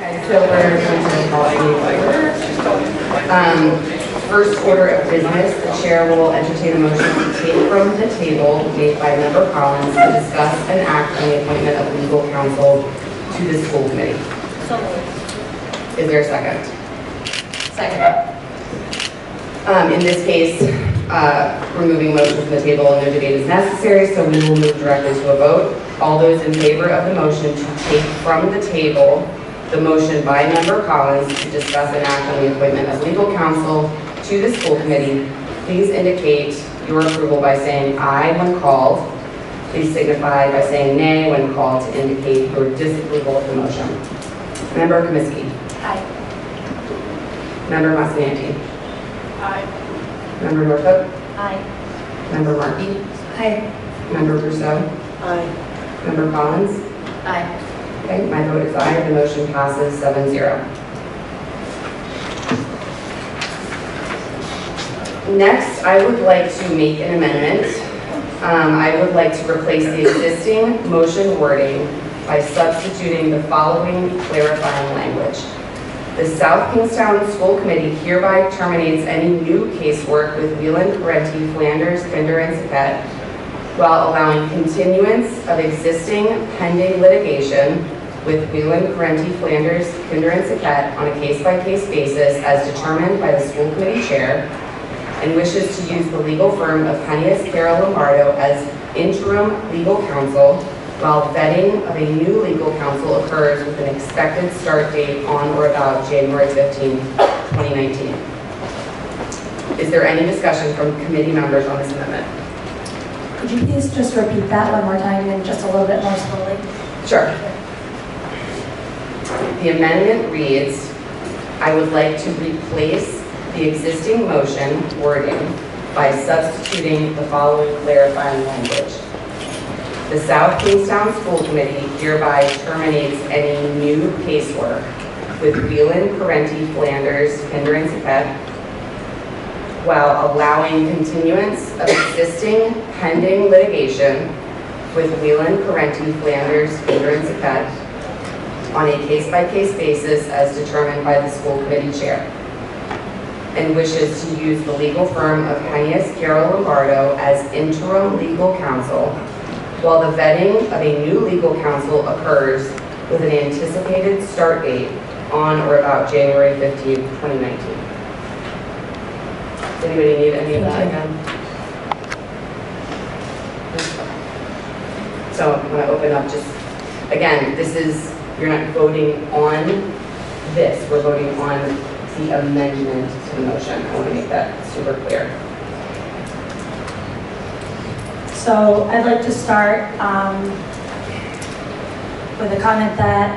Okay, so we're going to call it first order of business. The chair will entertain a motion to take from the table made by Member Collins to discuss and act on the appointment of legal counsel to the school committee. So moved. Is there a second? Second. In this case, removing motion from the table and no debate is necessary, so we will move directly to a vote. All those in favor of the motion to take from the table the motion by Member Collins to discuss and act on the appointment of legal counsel to the school committee, please indicate your approval by saying aye when called. Please signify by saying nay when called to indicate your disapproval of the motion. Member Comiskey. Aye. Member Massananti. Aye. Member Northup. Aye. Member Markey. Aye. Member Rousseau. Aye. Member Collins. Aye. Okay, my vote is aye. The motion passes 7-0. Next, I would like to make an amendment. I would like to replace the existing motion wording by substituting the following clarifying language. The South Kingstown School Committee hereby terminates any new casework with Newland Parenti, Flanders, Cantor, and Saquette, while allowing continuance of existing pending litigation with Newland Parenti, Flanders, Cantor, and Saquette on a case-by-case basis as determined by the school committee chair, and wishes to use the legal firm of Carolyn Lombardo as interim legal counsel while vetting of a new legal counsel occurs with an expected start date on or about January 15, 2019. Is there any discussion from committee members on this amendment? Could you please just repeat that one more time and just a little bit more slowly? Sure. The amendment reads, I would like to replace the existing motion wording by substituting the following clarifying language. The South Kingstown School Committee hereby terminates any new casework with Newland Parenti, Flanders, Cantor, and Saquette, while allowing continuance of existing pending litigation with Newland Parenti, Flanders, Cantor, and Saquette on a case-by-case basis as determined by the school committee chair, and wishes to use the legal firm of Carolyn Lombardo as interim legal counsel while the vetting of a new legal counsel occurs with an anticipated start date on or about January 15, 2019. Does anybody need any of that again? So I'm going to open up just, again, this is, you're not voting on this, we're voting on the amendment to the motion. I want to make that super clear. So I'd like to start with a comment that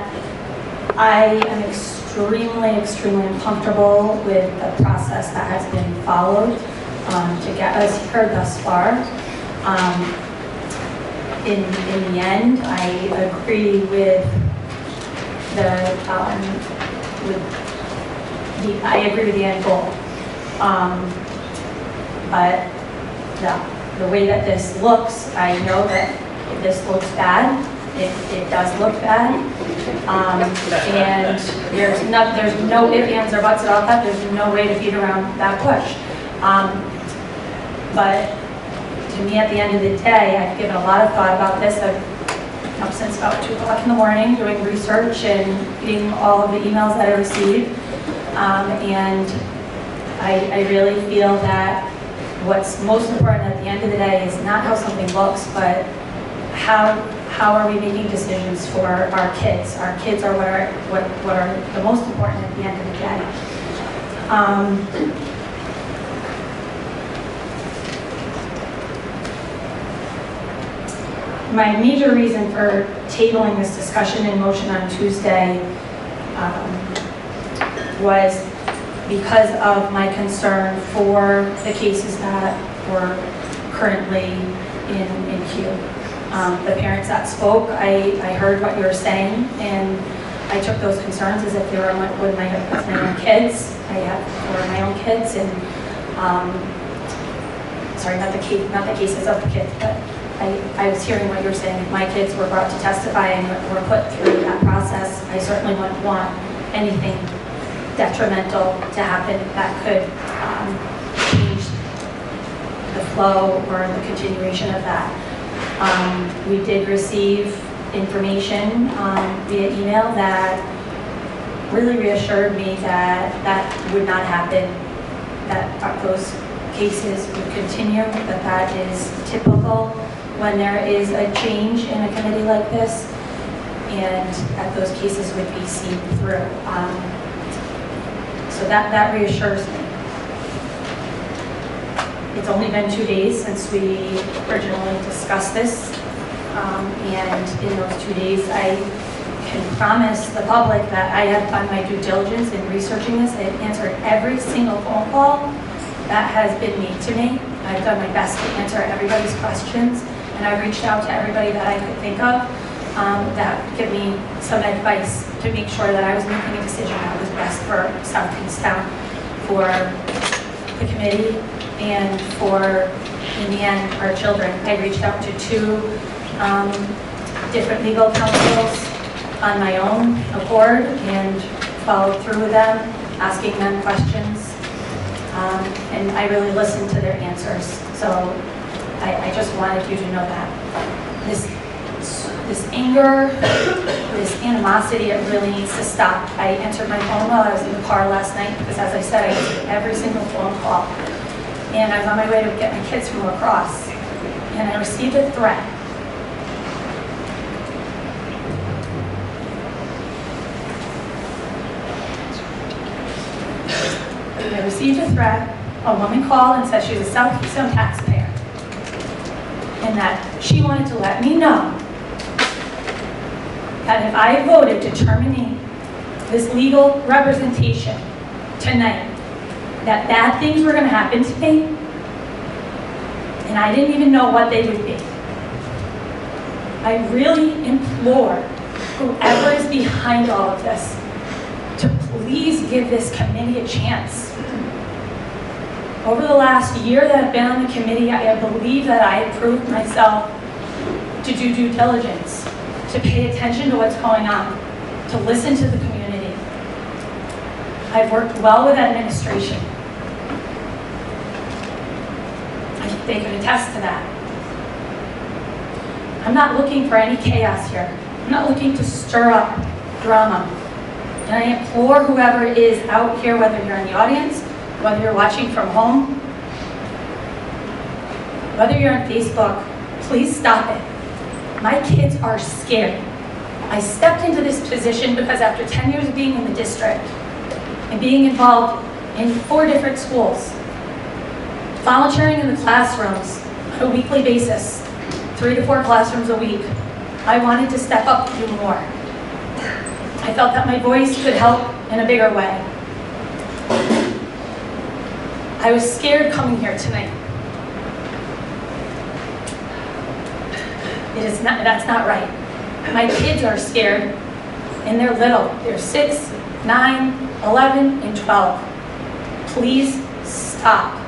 I am extremely uncomfortable with the process that has been followed to get us here thus far. In the end, I agree with I agree with the end goal, but the way that this looks, I know that this looks bad. It does look bad, and there's no ifs, ands, or buts about that. There's no way to beat around that bush. But to me, at the end of the day, I've given a lot of thought about this. I've up since about 2 o'clock in the morning doing research and reading all of the emails that I received, and I really feel that what's most important at the end of the day is not how something looks, but how are we making decisions for our kids? Our kids are what are the most important at the end of the day. My major reason for tabling this discussion in motion on Tuesday was because of my concern for the cases that were currently in queue. The parents that spoke, I heard what you were saying, and I took those concerns as if they were with my own kids. I have 4 of my own kids, and sorry, not the cases of the kids, but I was hearing what you were saying. If my kids were brought to testify and were put through that process, I certainly wouldn't want anything detrimental to happen that could change the flow or the continuation of that. We did receive information via email that really reassured me that that would not happen, that those cases would continue, that is typical when there is a change in a committee like this, and that those cases would be seen through. So that reassures me. It's only been 2 days since we originally discussed this, and in those 2 days I can promise the public that I have done my due diligence in researching this. I have answered every single phone call that has been made to me. I've done my best to answer everybody's questions, and I've reached out to everybody that I could think of that give me some advice to make sure that I was making a decision that was best for South Kingstown, for the committee, and for, in the end, our children. I reached out to 2 different legal counsels on my own accord and followed through with them, asking them questions. And I really listened to their answers. So I just wanted you to know that. This anger, this animosity, it really needs to stop. I answered my phone while I was in the car last night because, as I said, I answered every single phone call. And I was on my way to get my kids from lacrosse. And I received a threat. I received a threat. A woman called and said she was a South Kingstown taxpayer, and that she wanted to let me know that if I voted to terminate this legal representation tonight, that bad things were going to happen to me, and I didn't even know what they would be. I really implore whoever is behind all of this to please give this committee a chance. Over the last year that I've been on the committee, I believe that I have proved myself to do due diligence, to pay attention to what's going on, to listen to the community. I've worked well with administration. I think they could attest to that. I'm not looking for any chaos here. I'm not looking to stir up drama. And I implore whoever is out here, whether you're in the audience, whether you're watching from home, whether you're on Facebook, please stop it. My kids are scared. I stepped into this position because after 10 years of being in the district and being involved in 4 different schools, volunteering in the classrooms on a weekly basis, 3 to 4 classrooms a week, I wanted to step up and do more. I felt that my voice could help in a bigger way. I was scared coming here tonight. That's not right. My kids are scared, and they're little. They're 6, 9, 11, and 12. Please stop.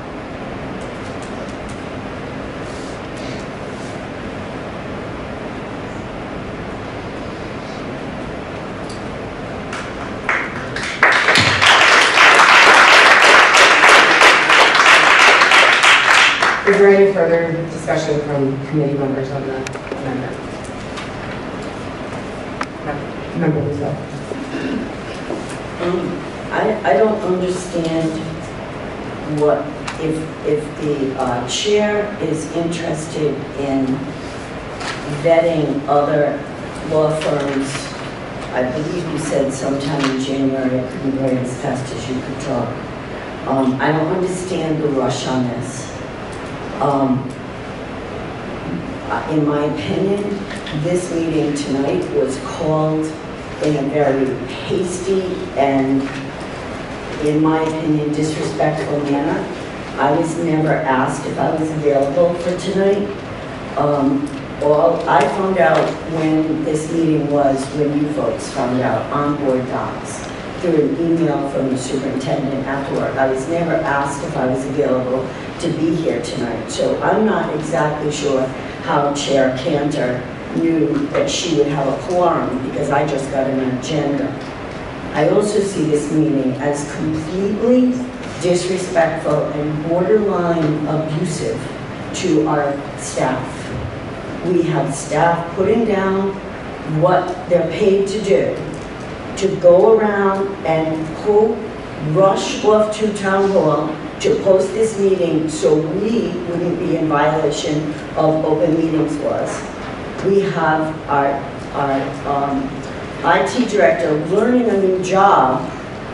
Is there any further discussion from committee members on the amendment? Member Lizzo. I don't understand what, if the chair is interested in vetting other law firms. I believe you said sometime in January. I couldn't write as fast as you could talk. I don't understand the rush on this. In my opinion, this meeting tonight was called in a very hasty and, in my opinion, disrespectful manner. I was never asked if I was available for tonight. All I found out when this meeting was when you folks found out on board docs through an email from the superintendent afterward. I was never asked if I was available to be here tonight. So I'm not exactly sure how Chair Cantor knew that she would have a quorum because I just got an agenda. I also see this meeting as completely disrespectful and borderline abusive to our staff. We have staff putting down what they're paid to do, to go around and quote, rush off to town hall to post this meeting so we wouldn't be in violation of open meetings laws. We have our IT director learning a new job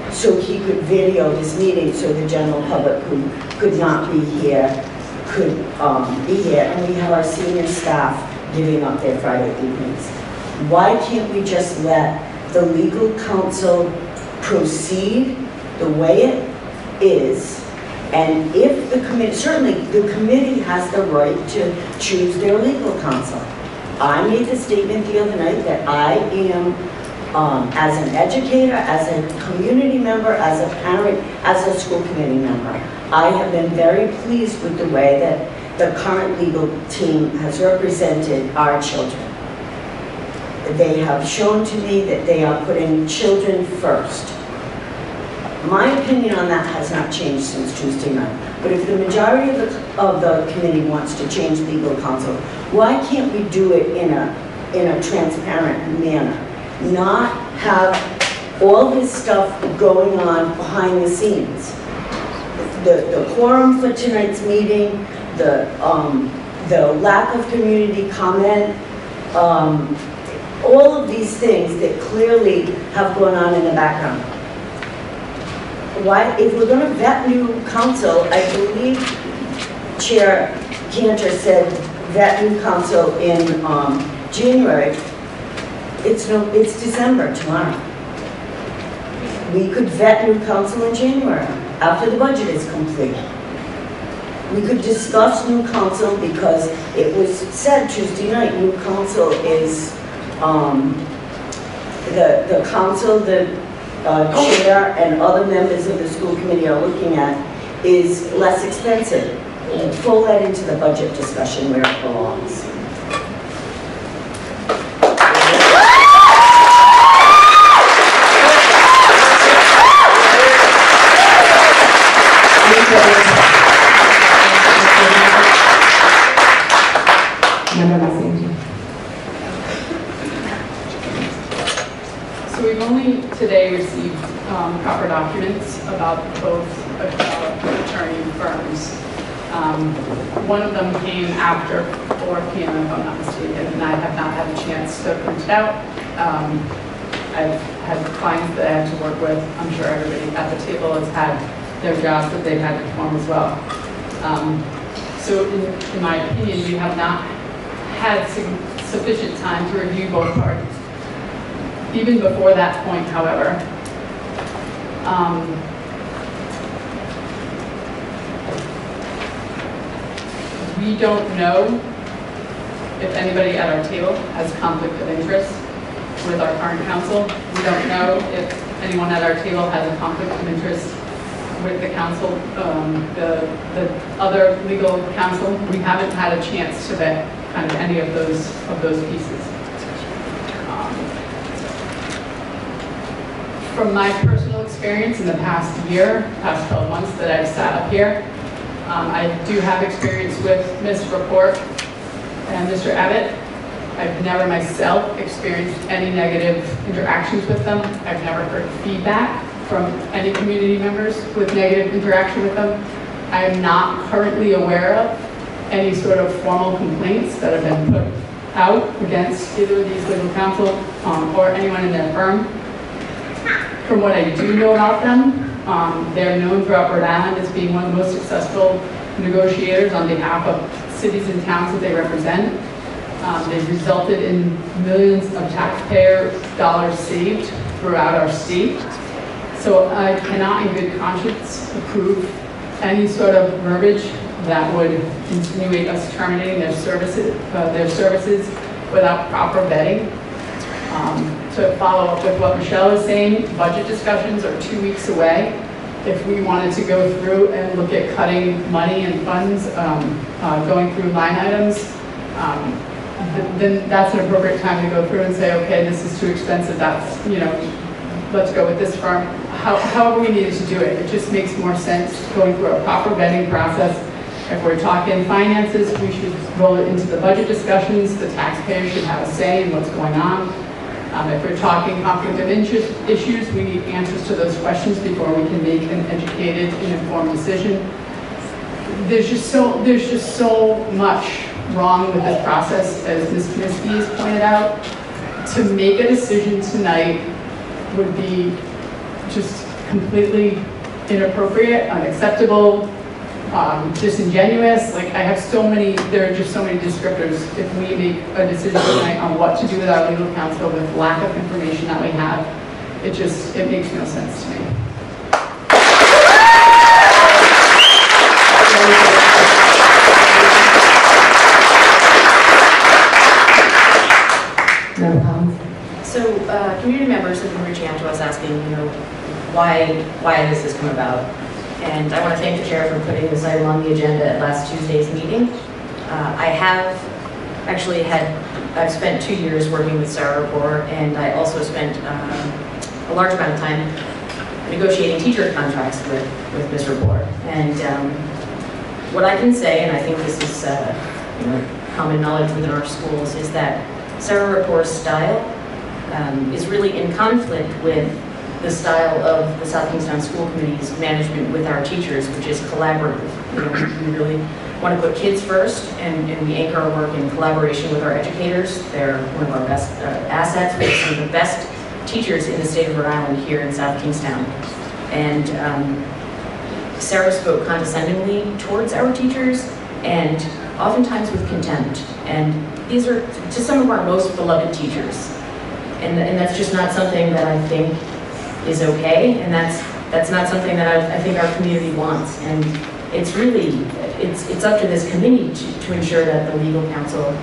so he could video this meeting so the general public who could not be here could be here. And we have our senior staff giving up their Friday evenings. Why can't we just let the legal counsel proceed the way it is? And if the committee, certainly the committee has the right to choose their legal counsel. I made the statement the other night that I am, as an educator, as a community member, as a parent, as a school committee member, I have been very pleased with the way that the current legal team has represented our children. They have shown to me that they are putting children first. My opinion on that has not changed since Tuesday night. But if the majority of the committee wants to change legal counsel, why can't we do it in a transparent manner? Not have all this stuff going on behind the scenes. The quorum for tonight's meeting, the lack of community comment, all of these things that clearly have gone on in the background. Why, if we're going to vet new counsel, I believe Chair Cantor said vet new counsel in January. It's December tomorrow. We could vet new counsel in January after the budget is complete. We could discuss new counsel because it was said Tuesday night, new counsel is the counsel that chair and other members of the school committee are looking at is less expensive. We'll pull that into the budget discussion where it belongs. So we've only today received proper documents about both attorney firms. One of them came after 4 p.m. if I'm not mistaken, and I have not had a chance to print it out. I've had clients that I have to work with. I'm sure everybody at the table has had their jobs that they've had to perform as well. So in my opinion, we have not had sufficient time to review both parties. Even before that point, however, we don't know if anybody at our table has conflict of interest with our current counsel. We don't know if anyone at our table has a conflict of interest with the counsel, the other legal counsel. We haven't had a chance to vet kind of any of those pieces. From my personal experience in the past 12 months that I've sat up here, I do have experience with Mr. Report and Mr. Abbott. I've never myself experienced any negative interactions with them. I've never heard feedback from any community members with negative interaction with them. I am not currently aware of any sort of formal complaints that have been put out against either of these legal counsel or anyone in their firm. From what I do know about them, they're known throughout Rhode Island as being one of the most successful negotiators on behalf of cities and towns that they represent. They've resulted in millions of taxpayer dollars saved throughout our state. So I cannot in good conscience approve any sort of verbiage that would insinuate us terminating their services without proper vetting. To follow up with what Michelle is saying, budget discussions are 2 weeks away. If we wanted to go through and look at cutting money and funds, going through line items, then that's an appropriate time to go through and say, okay, this is too expensive. That's, let's go with this firm. However we needed to do it. It just makes more sense going through a proper vetting process. If we're talking finances, we should roll it into the budget discussions. The taxpayer should have a say in what's going on. If we're talking conflict of interest issues, we need answers to those questions before we can make an educated and informed decision. There's just so much wrong with this process, as Ms. Kaminsky has pointed out. To make a decision tonight would be just completely inappropriate, unacceptable, disingenuous. Like, I have there are just so many descriptors if we make a decision tonight on what to do with our legal counsel with lack of information that we have. It makes no sense to me. So community members have been reaching out to us asking, why this has come about. And I want to thank the chair for putting this item on the agenda at last Tuesday's meeting. I've spent 2 years working with Sarah Rapport, and I also spent a large amount of time negotiating teacher contracts with Ms. Rapport. And what I can say, and I think this is common knowledge within our schools, is that Sarah Rapport's style is really in conflict with the style of the South Kingstown School Committee's management with our teachers, which is collaborative. We really want to put kids first, and we anchor our work in collaboration with our educators. They're one of our best assets. We have some of the best teachers in the state of Rhode Island here in South Kingstown. And Sarah spoke condescendingly towards our teachers, and oftentimes with contempt. And these are just some of our most beloved teachers. And that's just not something that I think is okay, and that's not something that I think our community wants. And it's up to this committee to ensure that the legal counsel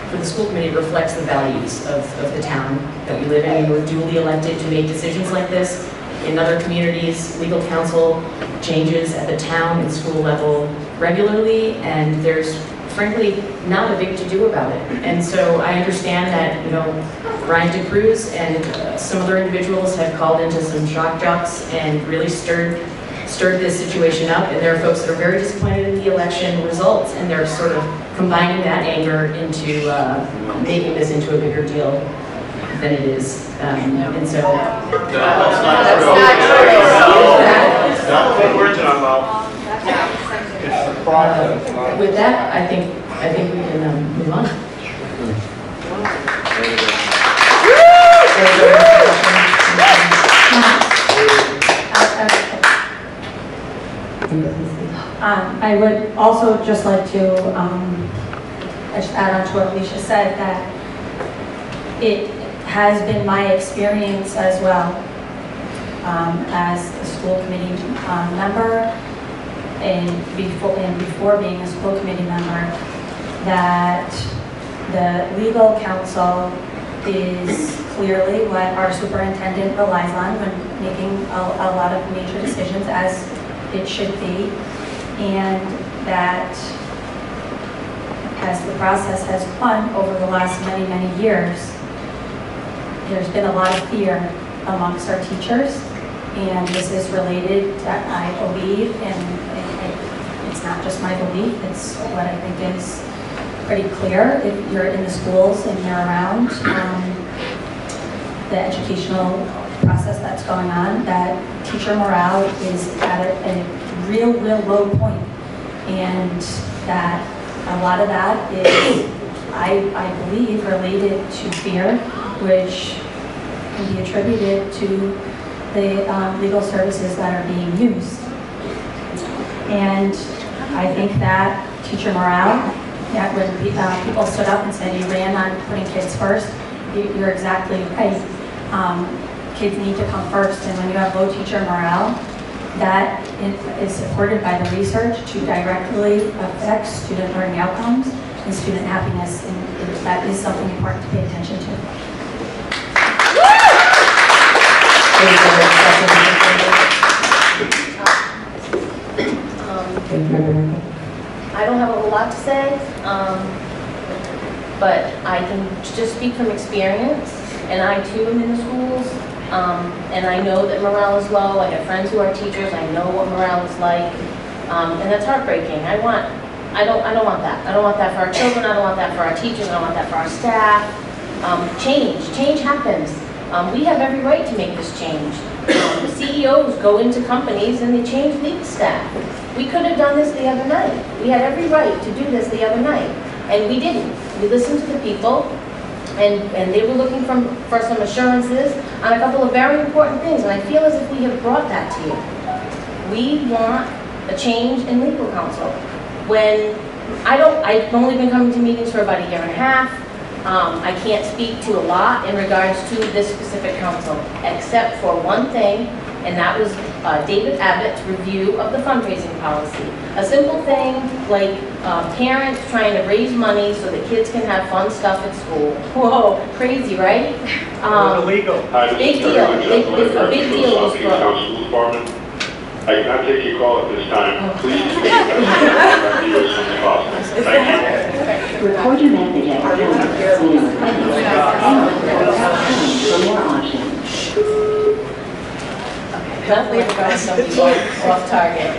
for the school committee reflects the values of the town that we live in. We're duly elected to make decisions like this. In other communities, legal counsel changes at the town and school level regularly, and there's frankly not a big to do about it. And so I understand that Brian DeCruz and some other individuals have called into some shock jocks and really stirred this situation up, and there are folks that are very disappointed in the election results, and they're sort of combining that anger into making this into a bigger deal than it is. And so that's not true. Don't put words in our mouth. It's the process. With that, I think we can move on. I would also just like to just add on to what Alicia said, that it has been my experience as well as a school committee member and before being a school committee member, that the legal counsel is clearly what our superintendent relies on when making a lot of major decisions, as it should be, and that as the process has gone over the last many, many years, there's been a lot of fear amongst our teachers, and this is related, I believe, and it's not just my belief, it's what I think is pretty clear if you're in the schools and you're around the educational process that's going on, that teacher morale is at a real low point, and that a lot of that is, I believe, related to fear, which can be attributed to the legal services that are being used. And I think that teacher morale, that when people stood up and said you ran on putting kids first, you're exactly right. Kids need to come first, and when you have low teacher morale, that is supported by the research to directly affect student learning outcomes and student happiness, and that is something important to pay attention to. I don't have a whole lot to say, but I can just speak from experience, and I too am in the schools. And I know that morale is low. I have friends who are teachers. I know what morale is like. And that's heartbreaking. I don't want that. I don't want that for our children. I don't want that for our teachers. I don't want that for our staff. Change happens. We have every right to make this change. The CEOs go into companies and they change legal staff. We could have done this the other night. We had every right to do this the other night, and we didn't. We listened to the people, and they were looking for some assurances on a couple of very important things, and I feel as if we have brought that to you. We want a change in legal counsel. When I've only been coming to meetings for about a year and a half. I can't speak to a lot in regards to this specific council, except for one thing, and that was David Abbott's review of the fundraising policy. A simple thing like parents trying to raise money so that kids can have fun stuff at school. Whoa, crazy, right? Illegal. Big deal. It's a big deal. South Kingstown School Department. I cannot take your call at this time. Please speak as soon as possible. Thank you. Record your message at the tone. For more options. Hopefully we're going something off target.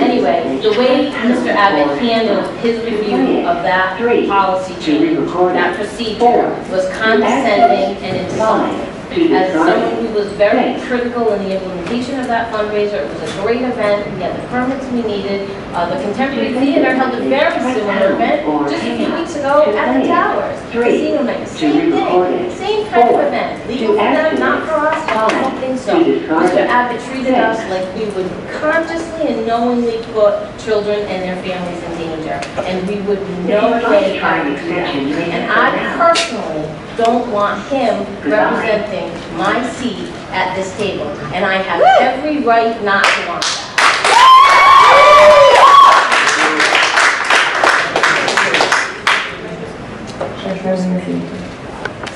Anyway, the way Mr. Abbott handled his review of that policy change, that procedure, was condescending and insulting. As someone who was very critical in the implementation of that fundraiser, it was a great event. We had the permits we needed. The Contemporary Theater held a very similar event just a few weeks ago at the Towers. Casino night, same thing, same kind of event. Legal for them, not for us. I don't think so. Mr. Abbott treated us like we would consciously and knowingly put children and their families in danger, and we would no way try to do that. And I personally don't want him representing my seat at this table, and I have every right not to want that.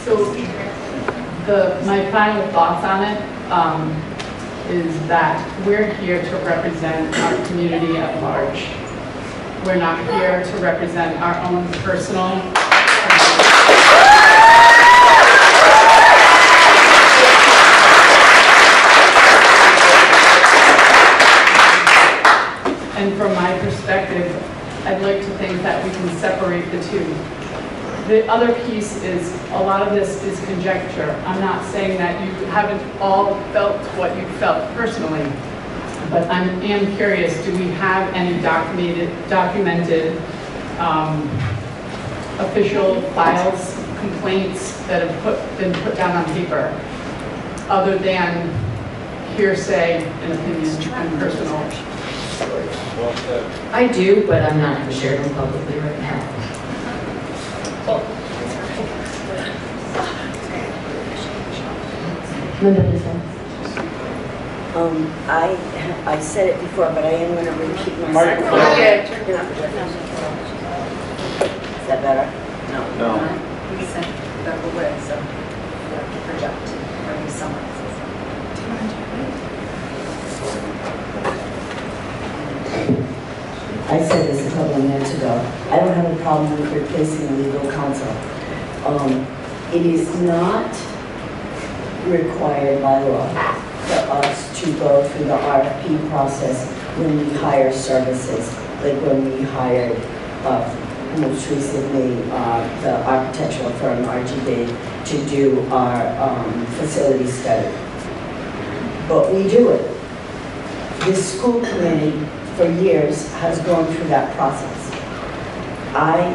So my final thoughts on it is that we're here to represent our community at large. We're not here to represent our own personal and from my perspective, I'd like to think that we can separate the two. The other piece is, a lot of this is conjecture. I'm not saying that you haven't all felt what you felt personally, but I am curious, do we have any documented official files, complaints that have been put down on paper, other than hearsay and opinions and personal stories? I do, but I'm not going to share them publicly right now. I said it before, but I am going to repeat myself. Is that better? No. We sent that away, so you have to project or use someone else's. I said this a couple of minutes ago. I don't have a problem with replacing legal counsel. It is not required by law for us to go through the RFP process when we hire services, like when we hired most recently the architectural firm RGB to do our facility study. But we do it. This school committee for years has gone through that process. I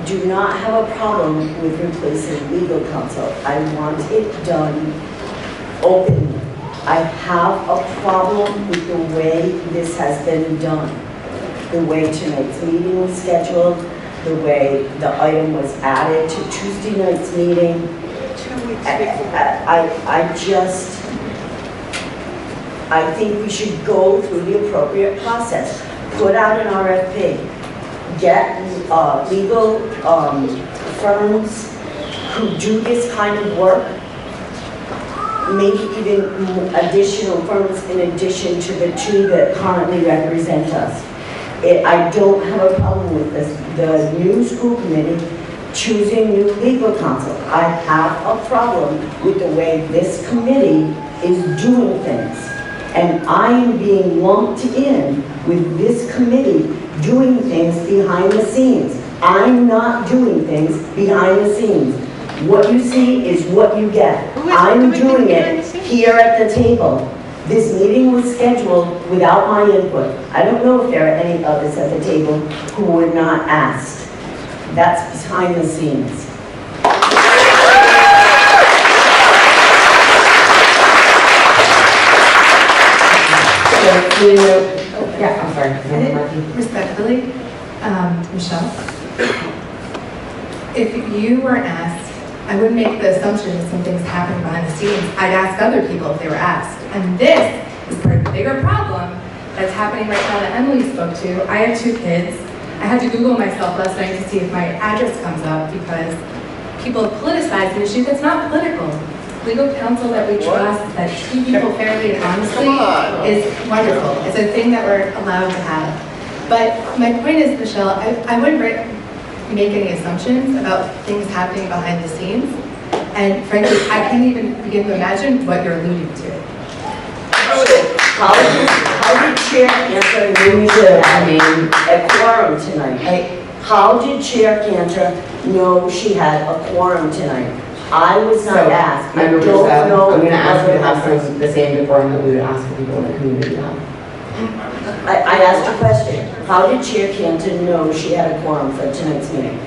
do not have a problem with replacing legal counsel. I want it done openly. I have a problem with the way this has been done. The way tonight's meeting was scheduled, the way the item was added to Tuesday night's meeting. 2 weeks before. I think we should go through the appropriate process. Put out an RFP. Get legal firms who do this kind of work. Maybe even additional firms in addition to the two that currently represent us. I don't have a problem with this. The new school committee choosing new legal counsel. I have a problem with the way this committee is doing things. And I am being lumped in with this committee doing things behind the scenes. I'm not doing things behind the scenes. What you see is what you get. I'm doing it here at the table. This meeting was scheduled without my input. I don't know if there are any others at the table who were not asked. That's behind the scenes. Yeah, I'm sorry. Respectfully, Michelle, if you weren't asked, I wouldn't make the assumption that something's happening behind the scenes. I'd ask other people if they were asked. And this is part of the bigger problem that's happening right now that Emily spoke to. I have 2 kids. I had to Google myself last night to see if my address comes up because people have politicized an issue that's not political. Legal counsel that we trust, that treat people fairly and honestly is wonderful. It's a thing that we're allowed to have. But my point is, Michelle, I wouldn't make any assumptions about things happening behind the scenes. And frankly, I can't even begin to imagine what you're alluding to. How did Chair Cantor know to name a quorum tonight? How did Chair Cantor know she had a quorum tonight? I was not asked. I don't know. I'm going to ask you to have the same decorum that we would ask for people in the community to have. I asked a question. How did Chair Cantor know she had a quorum for tonight's meeting?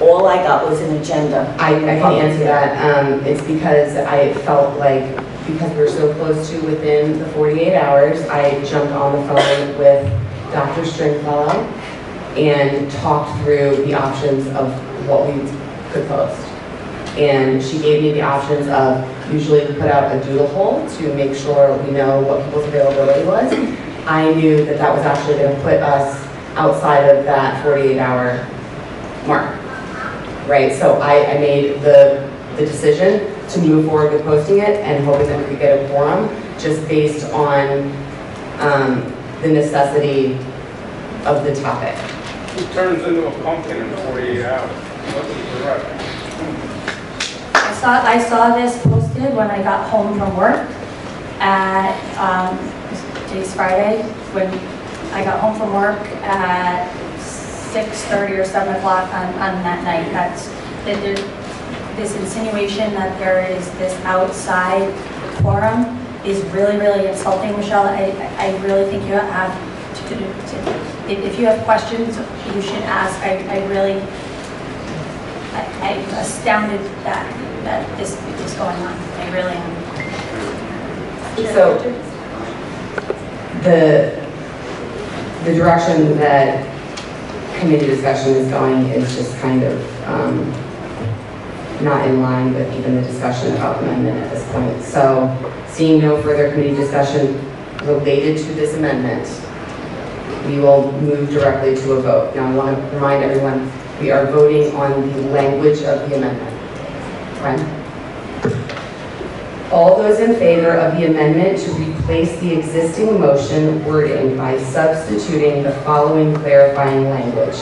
All I got was an agenda. I can answer that. It's because I felt like, because we're so close to within the 48 hours, I jumped on the phone with Dr. Stringfellow and talked through the options of what we could post. And she gave me the options of, usually we put out a doodle poll to make sure we know what people's availability was. I knew that that was actually going to put us outside of that 48-hour mark, right? So I made the decision to move forward with posting it and hoping that we could get a quorum just based on the necessity of the topic. It turns into a pumpkin in 48 hours. That's correct. I saw this posted when I got home from work at, today's Friday, when I got home from work at 6:30 or 7 o'clock on that night. This insinuation that there is this outside quorum is really, really insulting, Michelle. I really think you have to if you have questions, you should ask. I'm astounded that this is going on. I really am. So the direction that committee discussion is going is just kind of not in line with even the discussion about amendment at this point. So seeing no further committee discussion related to this amendment, we will move directly to a vote. Now I want to remind everyone, we are voting on the language of the amendment. Right? All those in favor of the amendment to replace the existing motion wording by substituting the following clarifying language.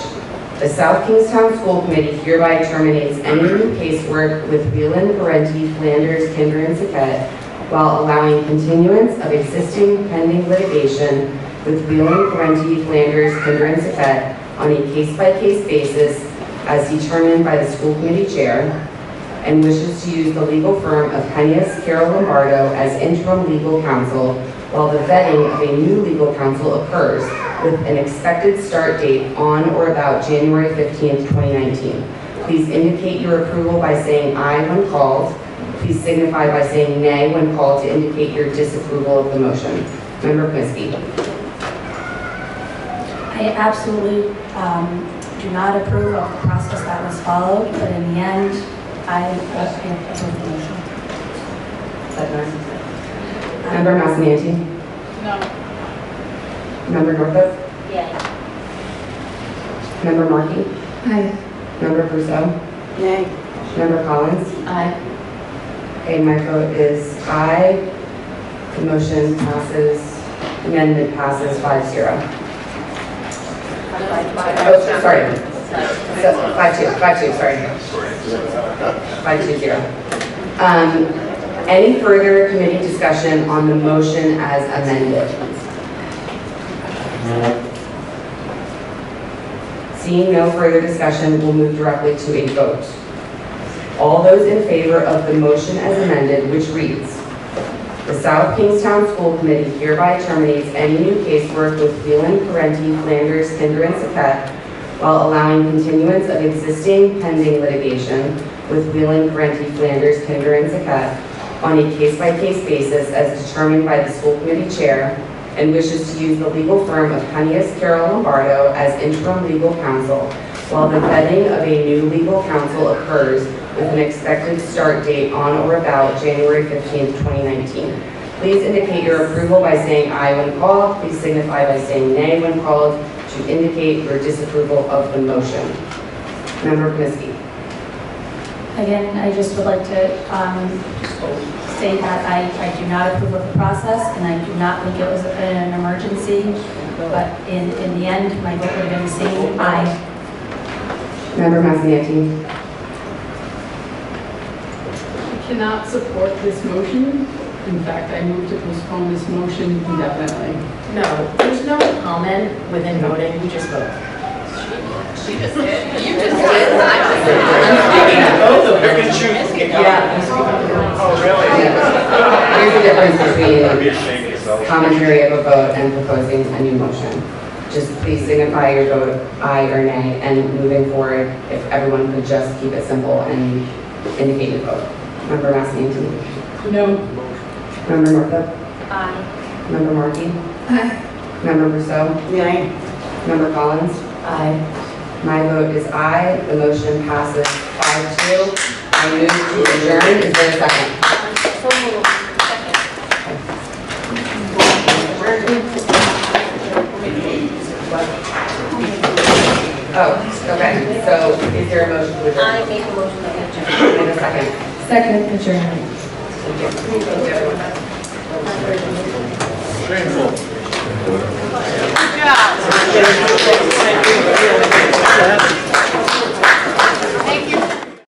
The South Kingstown School Committee hereby terminates any new casework with Newland Parenti, Flanders, Cantor, and Saquette, while allowing continuance of existing pending litigation with Newland Parenti, Flanders, Cantor, and Saquette on a case-by-case basis as determined by the school committee chair, and wishes to use the legal firm of Carolyn Lombardo as interim legal counsel while the vetting of a new legal counsel occurs with an expected start date on or about January 15th, 2019. Please indicate your approval by saying aye when called. Please signify by saying nay when called to indicate your disapproval of the motion. Member Kaminsky. I absolutely do not approve of the process that was followed, but in the end, I approve the motion. Member Massananti? No. Member Northup? Yay. Member Markey? Aye. Member Brousseau? Nay. Member Collins? Aye. Okay, my vote is aye. The motion passes, amendment passes 5-0. Oh, sorry. So 5-2, sorry. 5-2-0. Any further committee discussion on the motion as amended? Seeing no further discussion, we'll move directly to a vote. All those in favor of the motion as amended, which reads, the South Kingstown School Committee hereby terminates any new casework with Newland Parenti, Flanders, Cantor, and Saquette, while allowing continuance of existing pending litigation with Newland Parenti, Flanders, Cantor, and Saquette on a case-by-case basis as determined by the school committee chair, and wishes to use the legal firm of Carolyn Lombardo as interim legal counsel, while the vetting of a new legal counsel occurs with an expected start date on or about January 15th, 2019. Please indicate your approval by saying aye when called. Please signify by saying nay when called to indicate your disapproval of the motion. Member Kaminsky. Again, I just would like to say that I do not approve of the process, and I do not think it was an emergency, but in the end, my vote would have been the same, aye. Member Mazziotti. I cannot support this motion. In fact, I move to postpone this motion indefinitely. No, there's no comment within voting, we just vote. She just did. You just did. Both of them. You can choose. Yeah. Oh, really? Here's the difference I'd be between ashamed of yourself. commentary of a vote and proposing a new motion. Just please signify your vote aye or nay, and moving forward, if everyone could just keep it simple and indicate your vote. Member Mazziotti. No. Member Northup. Aye. Member Markey. Aye. Member Rousseau. Nay. Member Collins. Aye. My vote is aye. The motion passes 5-2. I move to adjourn. Is there a second? So moved. Oh, okay. So is there a motion to adjourn? I make a motion that we adjourn. In a second. Second adjournment. Shameful.